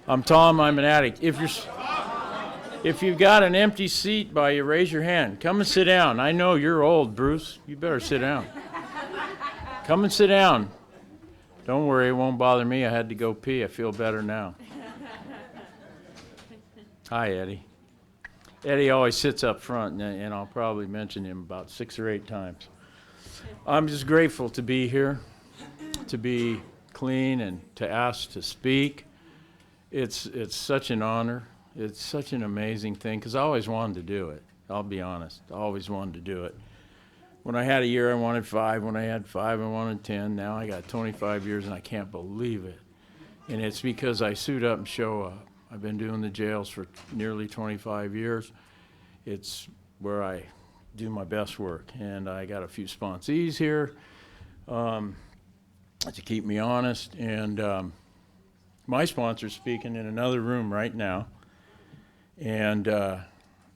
I'm Tom. I'm an addict. If you've got an empty seat by you, raise your hand. Come and sit down. I know you're old, Bruce. You better sit down. Come and sit down. Don't worry, it won't bother me. I had to go pee. I feel better now. Hi, Eddie. Eddie always sits up front, and I'll probably mention him about 6 or 8 times. I'm just grateful to be here, to be clean, and to ask to speak. It's such an honor. It's such an amazing thing, because I always wanted to do it. I'll be honest. I always wanted to do it. When I had a year, I wanted 5. When I had 5, I wanted 10. Now I got 25 years, and I can't believe it. And it's because I suit up and show up. I've been doing the jails for nearly 25 years. It's where I do my best work. And I got a few sponsees here to keep me honest. And my sponsor's speaking in another room right now. And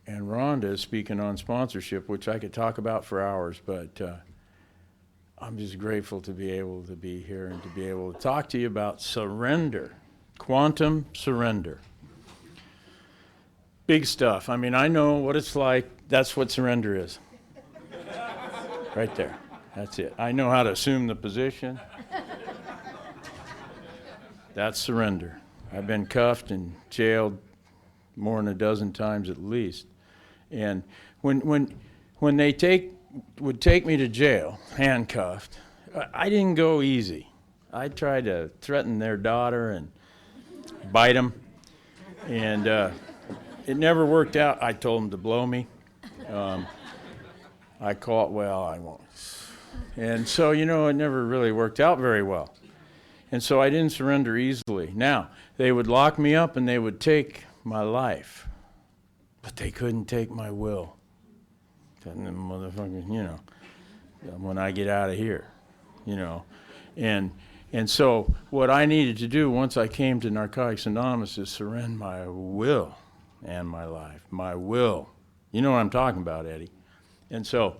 Rhonda is speaking on sponsorship, which I could talk about for hours, but I'm just grateful to be able to be here and to be able to talk to you about surrender, quantum surrender. Big stuff. I mean, I know what it's like. That's what surrender is. Right there. That's it. I know how to assume the position. That's surrender. I've been cuffed and jailed more than a dozen times at least. And when they would take me to jail, handcuffed, I didn't go easy. I tried to threaten their daughter and bite them, and it never worked out. I told them to blow me. I caught, well, I won't. And so, it never really worked out very well. And so I didn't surrender easily. Now, they would lock me up and they would take my life, but they couldn't take my will. And the motherfucker, when I get out of here, And so what I needed to do once I came to Narcotics Anonymous is surrender my will and my life. My will. You know what I'm talking about, Eddie. And so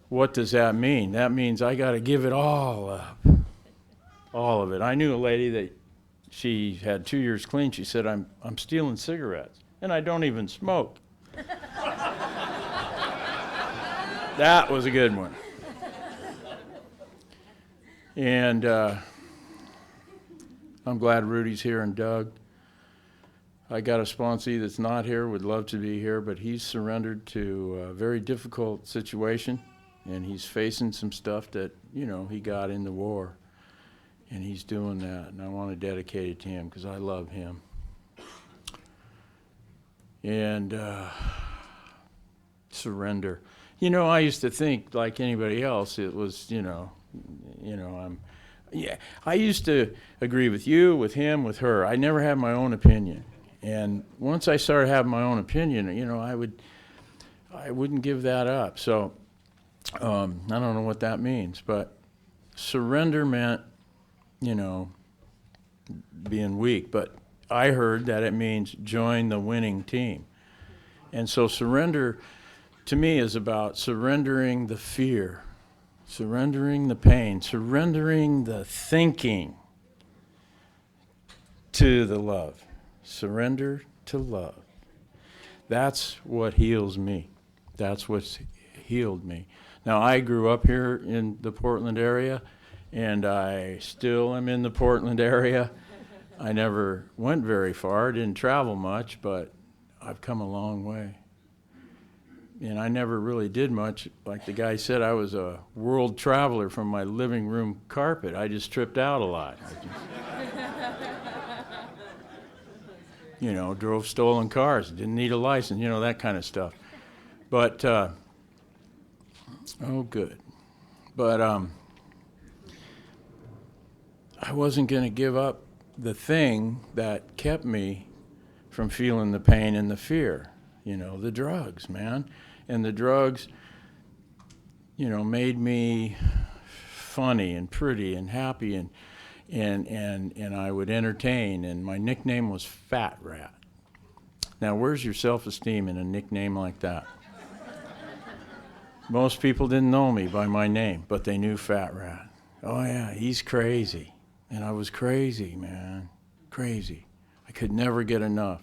what does that mean? That means I got to give it all up. All of it. I knew a lady that she had 2 years clean. She said, I'm stealing cigarettes, and I don't even smoke. That was a good one. And I'm glad Rudy's here and Doug. I got a sponsee that's not here, would love to be here, but he's surrendered to a very difficult situation, and he's facing some stuff that, he got in the war. And he's doing that, and I want to dedicate it to him because I love him. And surrender. I used to think like anybody else, it was, I used to agree with you, with him, with her. I never had my own opinion. And once I started having my own opinion, I wouldn't give that up. So I don't know what that means, but surrender meant, being weak, but I heard that it means join the winning team. And so surrender to me is about surrendering the fear, surrendering the pain, surrendering the thinking to the love. Surrender to love. That's what heals me. That's what's healed me. Now, I grew up here in the Portland area, and I still am in the Portland area. I never went very far, didn't travel much, but I've come a long way. And I never really did much. Like the guy said, I was a world traveler from my living room carpet. I just tripped out a lot. Drove stolen cars, didn't need a license, that kind of stuff. But, good. But I wasn't going to give up the thing that kept me from feeling the pain and the fear, the drugs, man. And the drugs, made me funny and pretty and happy, and I would entertain, and my nickname was Fat Rat. Now, where's your self-esteem in a nickname like that? Most people didn't know me by my name, but they knew Fat Rat. Oh yeah, he's crazy. And I was crazy, man. crazy. I could never get enough.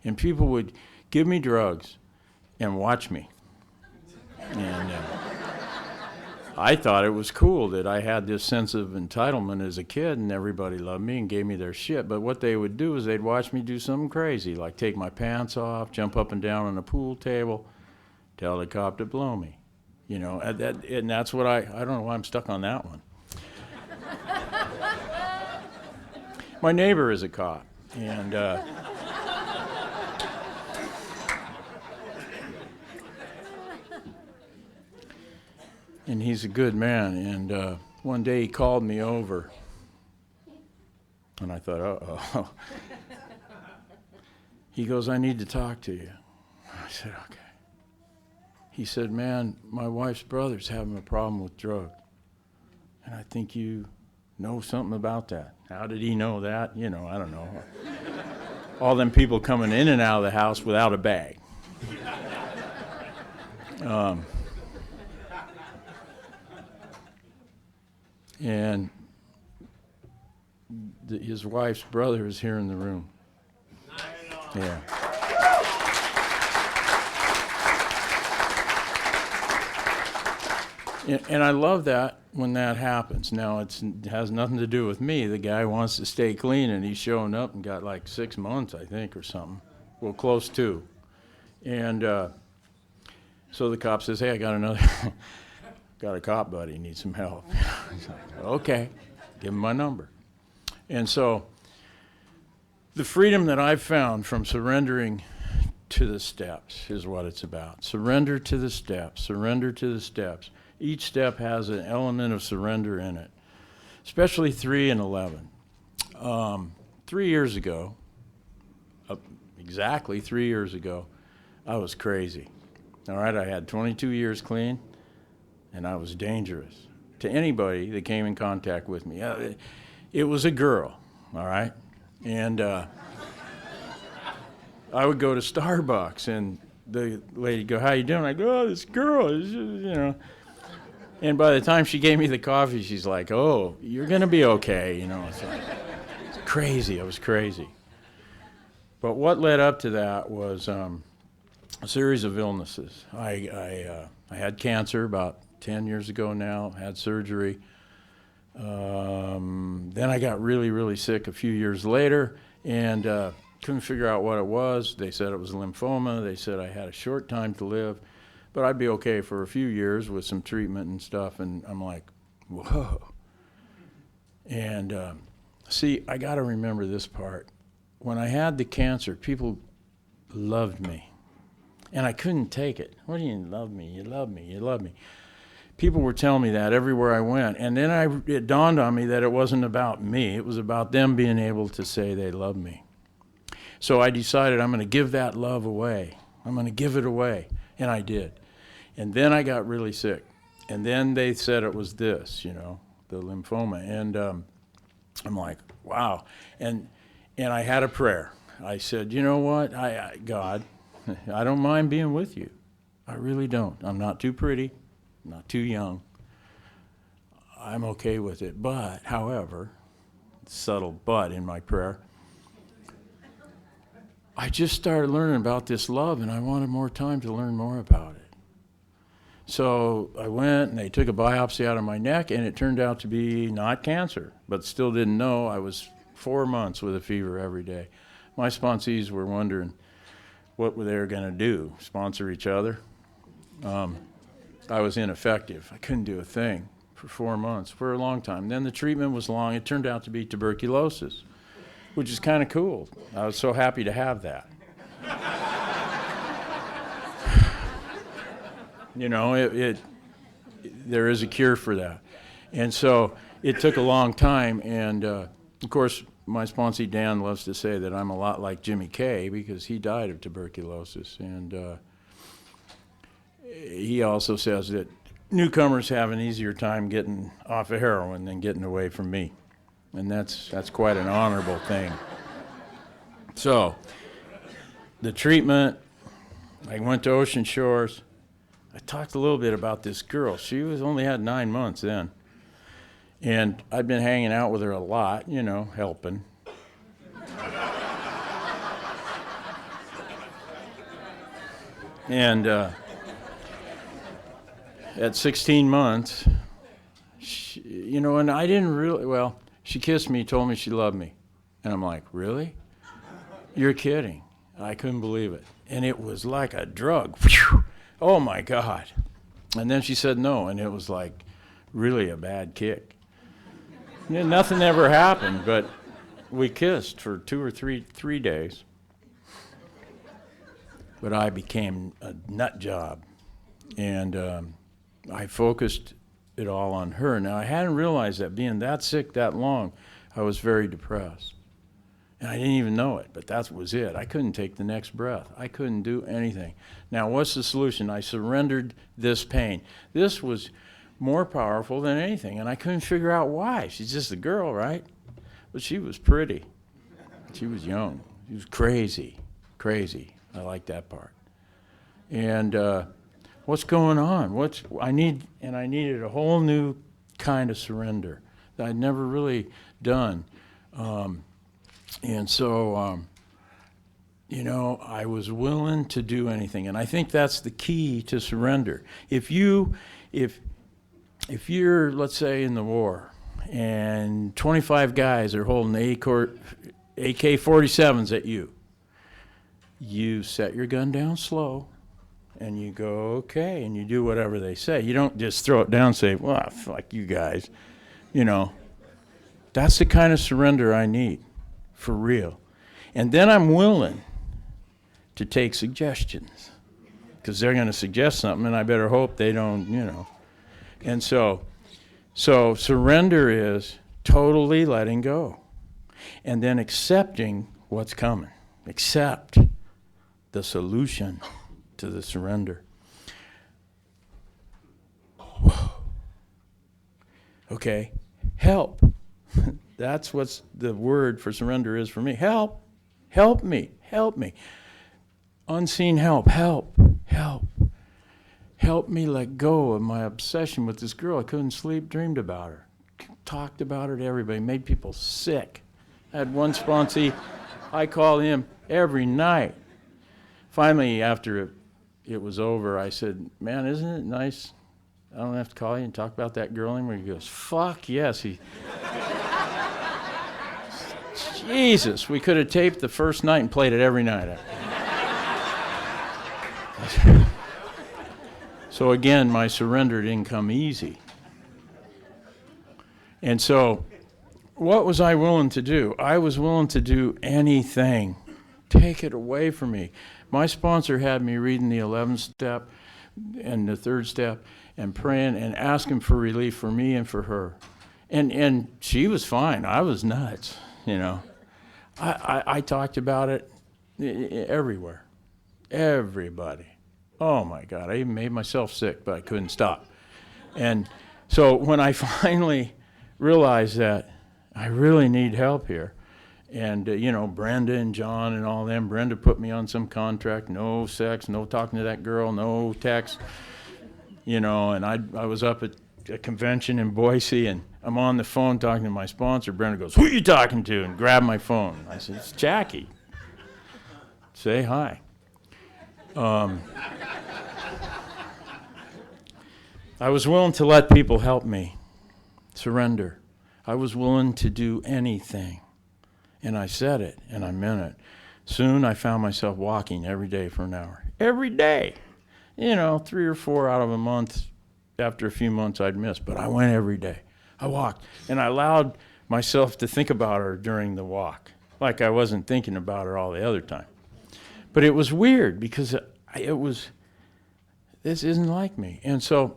And people would give me drugs and watch me. And I thought it was cool that I had this sense of entitlement as a kid and everybody loved me and gave me their shit. But what they would do is they'd watch me do something crazy, like take my pants off, jump up and down on a pool table, tell the cop to blow me. You know, and that's what I don't know why I'm stuck on that one. My neighbor is a cop, and he's a good man. And one day he called me over, and I thought, uh-oh. He goes, I need to talk to you. I said, okay. He said, man, my wife's brother's having a problem with drugs, and I think you know something about that. How did he know that? You know, I don't know. All them people coming in and out of the house without a bag. And his wife's brother is here in the room. Yeah. And I love that when that happens. Now, it has nothing to do with me. The guy wants to stay clean, and he's showing up and got like 6 months, I think, or something. Well, close to. And so the cop says, hey, I got a cop buddy, needs some help. He's like, okay, give him my number. And so the freedom that I've found from surrendering to the steps is what it's about. Surrender to the steps, surrender to the steps. Each step has an element of surrender in it, especially 3 and 11. 3 years ago, exactly 3 years ago, I was crazy. All right, I had 22 years clean, and I was dangerous to anybody that came in contact with me. It was a girl, all right? And I would go to Starbucks, and the lady would go, how you doing? I go, oh, this girl is, you know. And by the time she gave me the coffee, she's like, oh, you're going to be okay, you know. It's crazy. I was crazy. But what led up to that was a series of illnesses. I had cancer about 10 years ago now, had surgery. Then I got really, really sick a few years later and couldn't figure out what it was. They said it was lymphoma. They said I had a short time to live, but I'd be okay for a few years with some treatment and stuff. And I'm like, whoa. And see, I got to remember this part. When I had the cancer, people loved me. And I couldn't take it. What do you mean, love me? You love me. You love me. People were telling me that everywhere I went. And then it dawned on me that it wasn't about me. It was about them being able to say they love me. So I decided I'm going to give that love away. I'm going to give it away. And I did. And then I got really sick. And then they said it was this, you know, the lymphoma. And I'm like, wow. And I had a prayer. I said, you know what, God, I don't mind being with you. I really don't. I'm not too pretty. I'm not too young. I'm okay with it. But, however, subtle but in my prayer, I just started learning about this love, and I wanted more time to learn more about it. So I went, and they took a biopsy out of my neck, and it turned out to be not cancer, but still didn't know. I was 4 months with a fever every day. My sponsees were wondering what they were going to do, sponsor each other. I was ineffective. I couldn't do a thing for 4 months, for a long time. Then the treatment was long. It turned out to be tuberculosis, which is kind of cool. I was so happy to have that. You know, there is a cure for that. And so it took a long time, and of course, my sponsee Dan loves to say that I'm a lot like Jimmy Kay because he died of tuberculosis. And he also says that newcomers have an easier time getting off of heroin than getting away from me. And that's quite an honorable thing. So the treatment, I went to Ocean Shores. I talked a little bit about this girl. She only had 9 months then. And I'd been hanging out with her a lot, you know, helping. And at 16 months, and I didn't really, she kissed me, told me she loved me. And I'm like, really? You're kidding. I couldn't believe it. And it was like a drug. Whew. Oh, my God. And then she said no, and it was like really a bad kick. Nothing ever happened, but we kissed for 2 or 3 days. But I became a nut job, and I focused it all on her. Now, I hadn't realized that being that sick that long, I was very depressed. And I didn't even know it, but that was it. I couldn't take the next breath. I couldn't do anything. Now, what's the solution? I surrendered this pain. This was more powerful than anything, and I couldn't figure out why. She's just a girl, right? But she was pretty. She was young. She was crazy. I like that part. And what's going on? I needed a whole new kind of surrender that I'd never really done. And so, I was willing to do anything. And I think that's the key to surrender. If you're, let's say, in the war, and 25 guys are holding AK-47s at you, you set your gun down slow, and you go, okay, and you do whatever they say. You don't just throw it down and say, well, fuck you guys. That's the kind of surrender I need, for real. And then I'm willing to take suggestions, because they're going to suggest something, and I better hope they don't, And so surrender is totally letting go, and then accepting what's coming. Accept the solution to the surrender. Whoa. Okay, help. That's what the word for surrender is for me. Help. Help me. Help me. Unseen help. Help. Help. Help me let go of my obsession with this girl. I couldn't sleep, dreamed about her, talked about her to everybody, made people sick. I had one sponsee, I called him every night. Finally, after it was over, I said, man, isn't it nice? I don't have to call you and talk about that girl anymore. He goes, fuck yes. Jesus, we could have taped the first night and played it every night. So again, my surrender didn't come easy. And so, what was I willing to do? I was willing to do anything. Take it away from me. My sponsor had me reading the 11th step and the 3rd step and praying and asking for relief for me and for her. And she was fine. I was nuts, I talked about it everywhere. Everybody. Oh my God, I even made myself sick, but I couldn't stop. And so when I finally realized that I really need help here, and Brenda and John and all them, Brenda put me on some contract, no sex, no talking to that girl, no text, and I was up at a convention in Boise, and I'm on the phone talking to my sponsor. Brenda goes, who are you talking to? And grabbed my phone. I said, it's Jackie. Say hi. I was willing to let people help me surrender. I was willing to do anything. And I said it, and I meant it. Soon I found myself walking every day for an hour. Every day. 3 or 4 out of a month. After a few months I'd miss, but I went every day. I walked, and I allowed myself to think about her during the walk, like I wasn't thinking about her all the other time. But it was weird, because this isn't like me. And so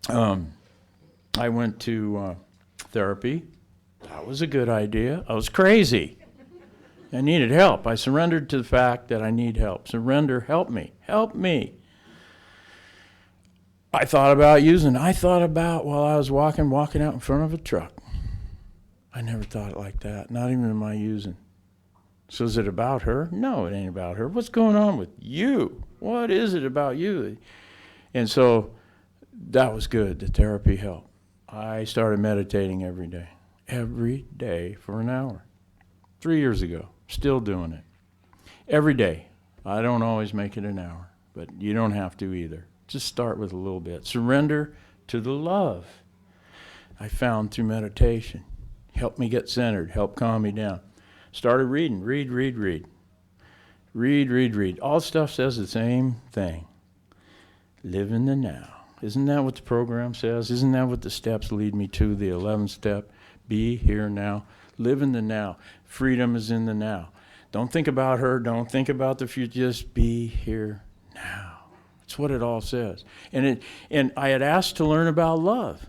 I went to therapy. That was a good idea. I was crazy. I needed help. I surrendered to the fact that I need help. Surrender, help me. Help me. I thought about while I was walking out in front of a truck. I never thought like that, not even in my using. So is it about her? No, it ain't about her. What's going on with you? What is it about you? And so that was good. The therapy helped. I started meditating every day for an hour. 3 years ago, still doing it. Every day. I don't always make it an hour. but you don't have to either. Just start with a little bit. Surrender to the love I found through meditation. Help me get centered. Help calm me down. Started reading. Read. Read. All stuff says the same thing. Live in the now. Isn't that what the program says? Isn't that what the steps lead me to? The 11th step. Be here now. Live in the now. Freedom is in the now. Don't think about her. Don't think about the future. Just be here now. That's what it all says. And I had asked to learn about love.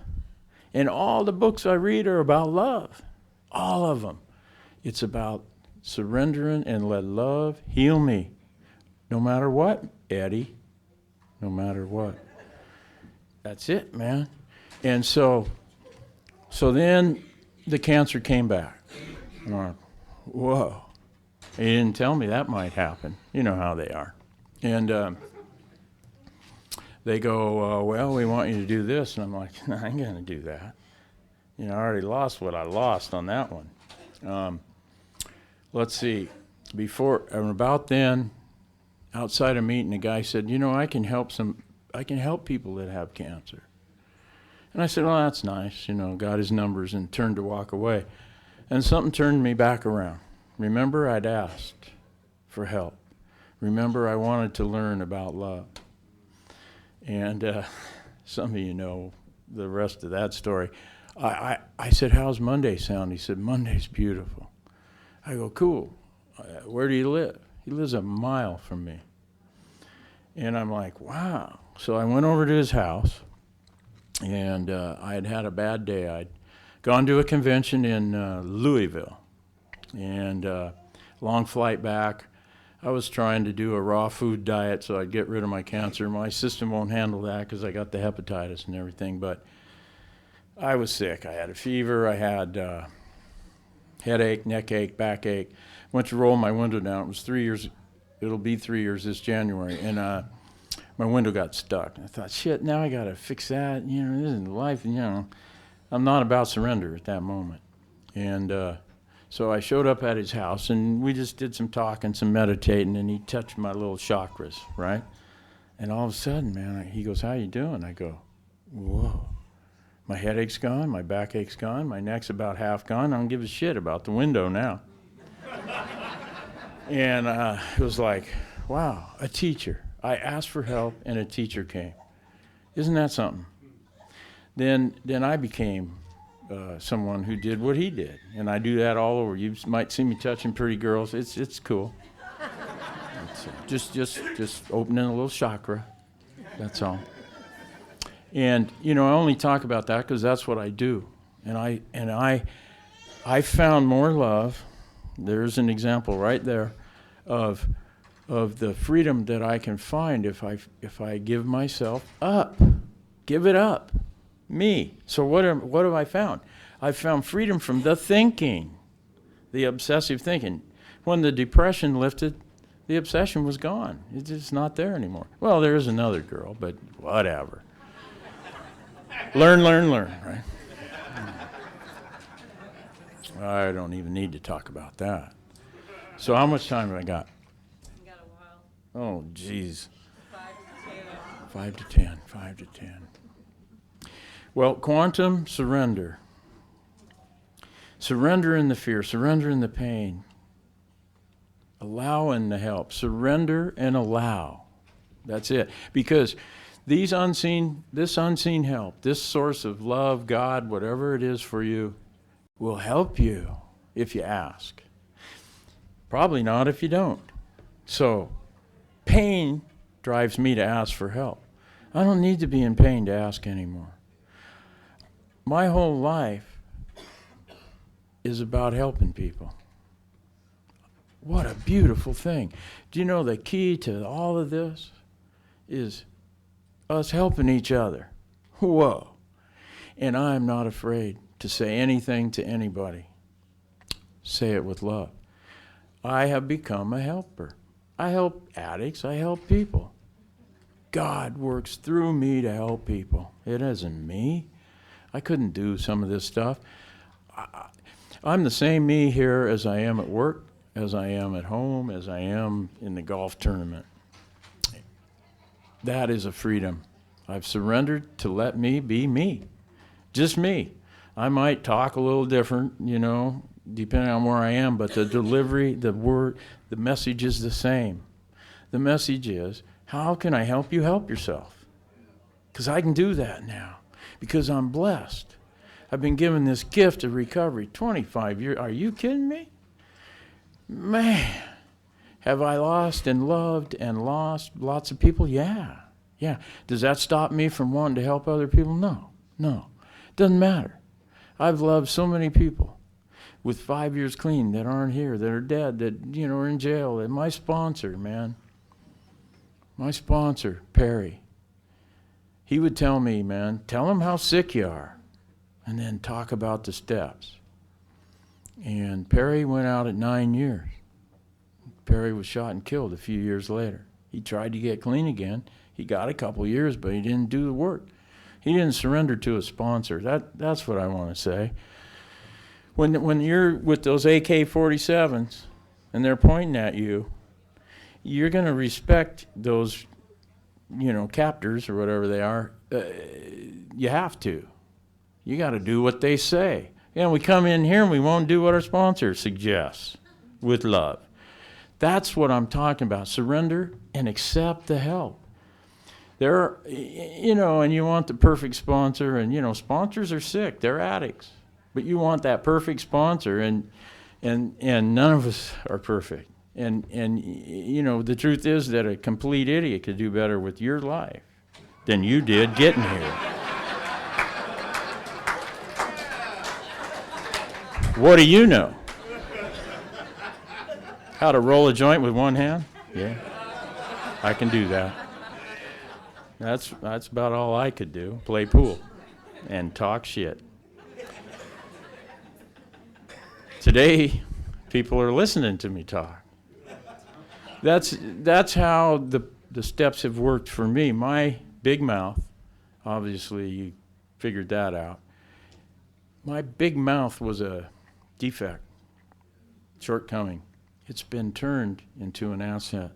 And all the books I read are about love. All of them. It's about surrendering and let love heal me. No matter what, Eddie. No matter what. That's it, man. And so then the cancer came back. I'm like, whoa. He didn't tell me that might happen. You know how they are. And they go, well, we want you to do this. And I'm like, no, I ain't going to do that. I already lost what I lost on that one. Let's see. Before and about then, outside a meeting, a guy said, I can help people that have cancer. And I said, well, that's nice. Got his numbers and turned to walk away. And something turned me back around. Remember, I'd asked for help. Remember, I wanted to learn about love. And some of you know the rest of that story. I said, how's Monday sound? He said, Monday's beautiful. I go, cool. Where do you live? He lives a mile from me. And I'm like, wow. So I went over to his house, and I had a bad day. I'd gone to a convention in Louisville, and long flight back. I was trying to do a raw food diet so I'd get rid of my cancer. My system won't handle that because I got the hepatitis and everything, but I was sick. I had a fever. I had headache, neck ache, back ache. Went to roll my window down. It was 3 years. It'll be 3 years this January, and my window got stuck. I thought, shit, now I got to fix that. This is life. I'm not about surrender at that moment. And so I showed up at his house, and we just did some talking, some meditating, and he touched my little chakras, right? And all of a sudden, man, he goes, how you doing? I go, whoa. My headache's gone, my backache's gone, my neck's about half gone. I don't give a shit about the window now. And it was like, wow, a teacher. I asked for help, and a teacher came. Isn't that something? Then I became someone who did what he did, and I do that all over. You might see me touching pretty girls. It's cool. It's, just opening a little chakra. That's all. And I only talk about that because that's what I do. And I found more love. There's an example right there of the freedom that I can find if I give myself up. Give it up. Me. So what have I found? I've found freedom from the thinking, the obsessive thinking. When the depression lifted, the obsession was gone. It's just not there anymore. Well, there is another girl, but whatever. Learn, right? I don't even need to talk about that. So how much time have I got? You got a while. Oh, geez. 5 to 10. 5 to 10. Well, quantum surrender. Surrender in the fear, surrender in the pain. Allow in the help. Surrender and allow. That's it. Because this unseen help, this source of love, God, whatever it is for you, will help you if you ask. Probably not if you don't. So, pain drives me to ask for help. I don't need to be in pain to ask anymore. My whole life is about helping people. What a beautiful thing. Do you know the key to all of this is us helping each other? Whoa. And I'm not afraid to say anything to anybody. Say it with love. I have become a helper. I help addicts. I help people. God works through me to help people. It isn't me. I couldn't do some of this stuff. I'm the same me here as I am at work, as I am at home, as I am in the golf tournament. That is a freedom. I've surrendered to let me be me. Just me. I might talk a little different, depending on where I am, but the delivery, the word, the message is the same. The message is, how can I help you help yourself? Because I can do that now. Because I'm blessed. I've been given this gift of recovery 25 years. Are you kidding me? Man, have I lost and loved and lost lots of people? Yeah. Does that stop me from wanting to help other people? No. Doesn't matter. I've loved so many people with 5 years clean that aren't here, that are dead, that, are in jail. And my sponsor, man, Perry, he would tell me, man, tell him how sick you are, and then talk about the steps. And Perry went out at 9 years. Perry was shot and killed a few years later. He tried to get clean again. He got a couple years, but he didn't do the work. He didn't surrender to a sponsor. That's what I want to say. When you're with those AK-47s and they're pointing at you, you're going to respect those, captors or whatever they are. You have to. You got to do what they say. We come in here and we won't do what our sponsor suggests with love. That's what I'm talking about. Surrender and accept the help. And you want the perfect sponsor, and, sponsors are sick. They're addicts. But you want that perfect sponsor, and none of us are perfect. And the truth is that a complete idiot could do better with your life than you did getting here. What do you know? How to roll a joint with one hand? Yeah, I can do that. That's about all I could do, play pool and talk shit. Today, people are listening to me talk. That's how the steps have worked for me. My big mouth, obviously you figured that out. My big mouth was a defect, shortcoming. It's been turned into an asset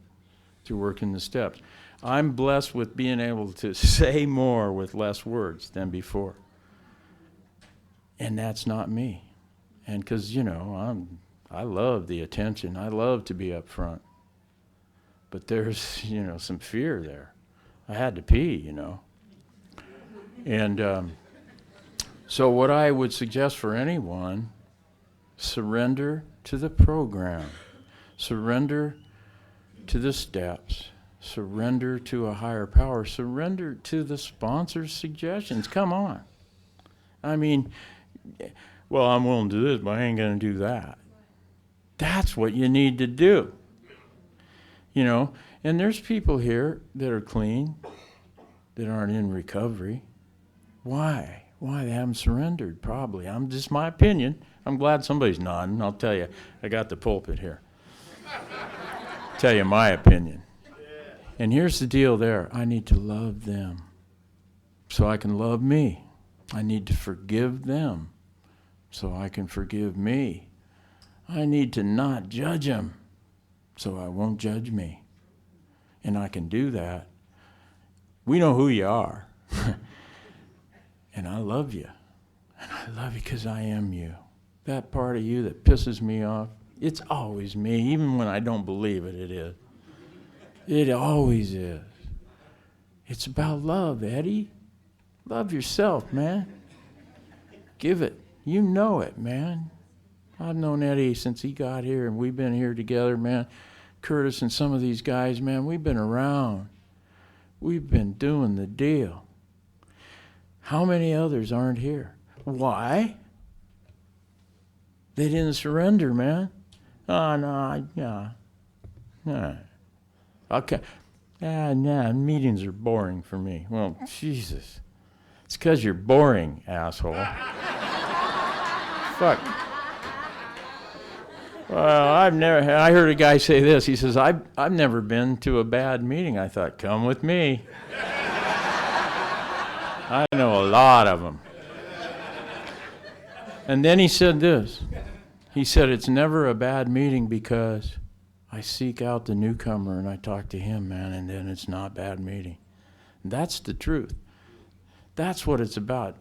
through working the steps. I'm blessed with being able to say more with less words than before. And that's not me. And because, I love the attention. I love to be up front. But there's, some fear there. I had to pee, And so what I would suggest for anyone, surrender to the program. Surrender to the steps. Surrender to a higher power. Surrender to the sponsor's suggestions. Come on. I'm willing to do this, but I ain't going to do that. That's what you need to do. And there's people here that are clean, that aren't in recovery. Why? They haven't surrendered, probably. Just my opinion. I'm glad somebody's nodding. I'll tell you, I got the pulpit here. Tell you my opinion. And here's the deal there. I need to love them so I can love me. I need to forgive them so I can forgive me. I need to not judge them so I won't judge me. And I can do that. We know who you are. And I love you. And I love you because I am you. That part of you that pisses me off, it's always me. Even when I don't believe it, it is. It always is. It's about love, Eddie. Love yourself, man. Give it. You know it, man. I've known Eddie since he got here, and we've been here together, man. Curtis and some of these guys, man, we've been around. We've been doing the deal. How many others aren't here? Why? They didn't surrender, man. Oh, no, no. Okay. Meetings are boring for me. Well, Jesus. It's because you're boring, asshole. Fuck. Well, I heard a guy say this. He says, I've never been to a bad meeting. I thought, come with me. I know a lot of them. And then he said this. He said, it's never a bad meeting because I seek out the newcomer and I talk to him, man, and then it's not a bad meeting. That's the truth. That's what it's about.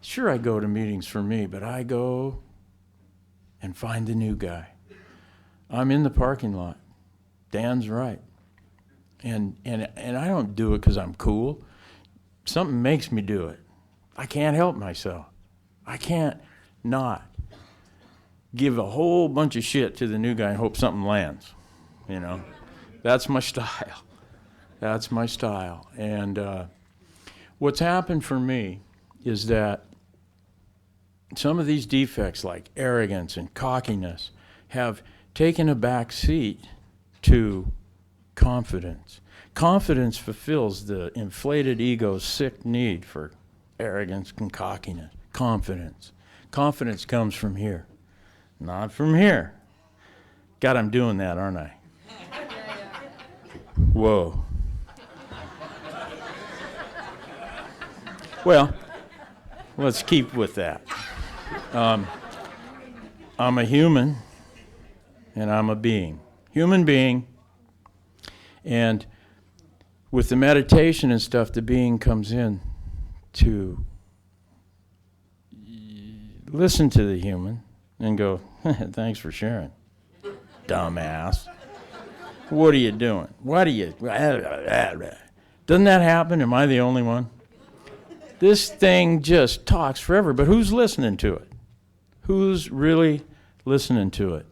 Sure, I go to meetings for me, but I go and find the new guy. I'm in the parking lot. Dan's right. And I don't do it because I'm cool. Something makes me do it. I can't help myself. I can't not give a whole bunch of shit to the new guy and hope something lands. You know, that's my style. That's my style. And what's happened for me is that some of these defects like arrogance and cockiness have taken a back seat to confidence. Confidence fulfills the inflated ego's sick need for arrogance and cockiness. Confidence. Confidence comes from here, not from here. God, I'm doing that, aren't I? Whoa. Well, let's keep with that. I'm a human, and I'm a being. Human being. And with the meditation and stuff, the being comes in to listen to the human and go, thanks for sharing, dumbass. What are you doing? What are you... Doesn't that happen? Am I the only one? This thing just talks forever, but who's listening to it? Who's really listening to it?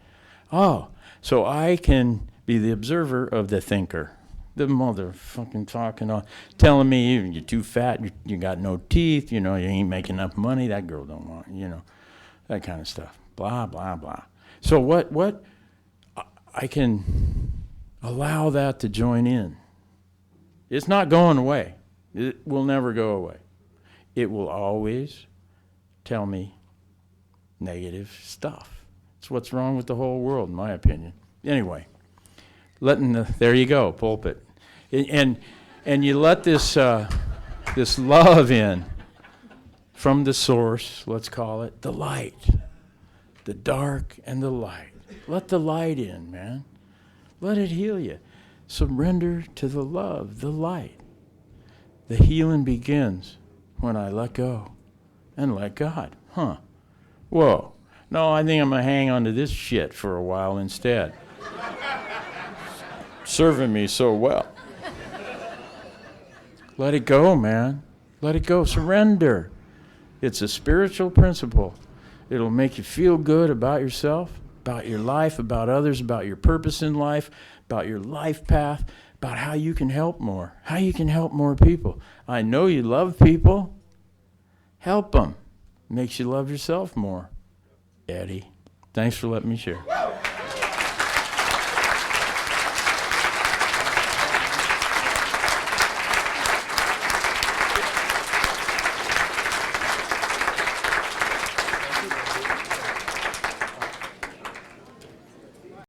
Oh, so I can be the observer of the thinker. The motherfucking talking on, telling me you're too fat, you got no teeth, you know, you ain't making enough money, that girl don't want, you know, that kind of stuff. Blah, blah, blah. So what I can allow that to join in. It's not going away. It will never go away. It will always tell me negative stuff. It's what's wrong with the whole world, in my opinion. Anyway, there you go, pulpit. And you let this love in from the source, let's call it, the light. The dark and the light. Let the light in, man. Let it heal you. Surrender to the love, the light. The healing begins when I let go and let God. Whoa. No, I think I'm going to hang on to this shit for a while instead. Serving me so well. Let it go, man. Let it go. Surrender. It's a spiritual principle. It'll make you feel good about yourself, about your life, about others, about your purpose in life, about your life path, about how you can help more, how you can help more people. I know you love people. Help them. Makes you love yourself more. Eddie, thanks for letting me share.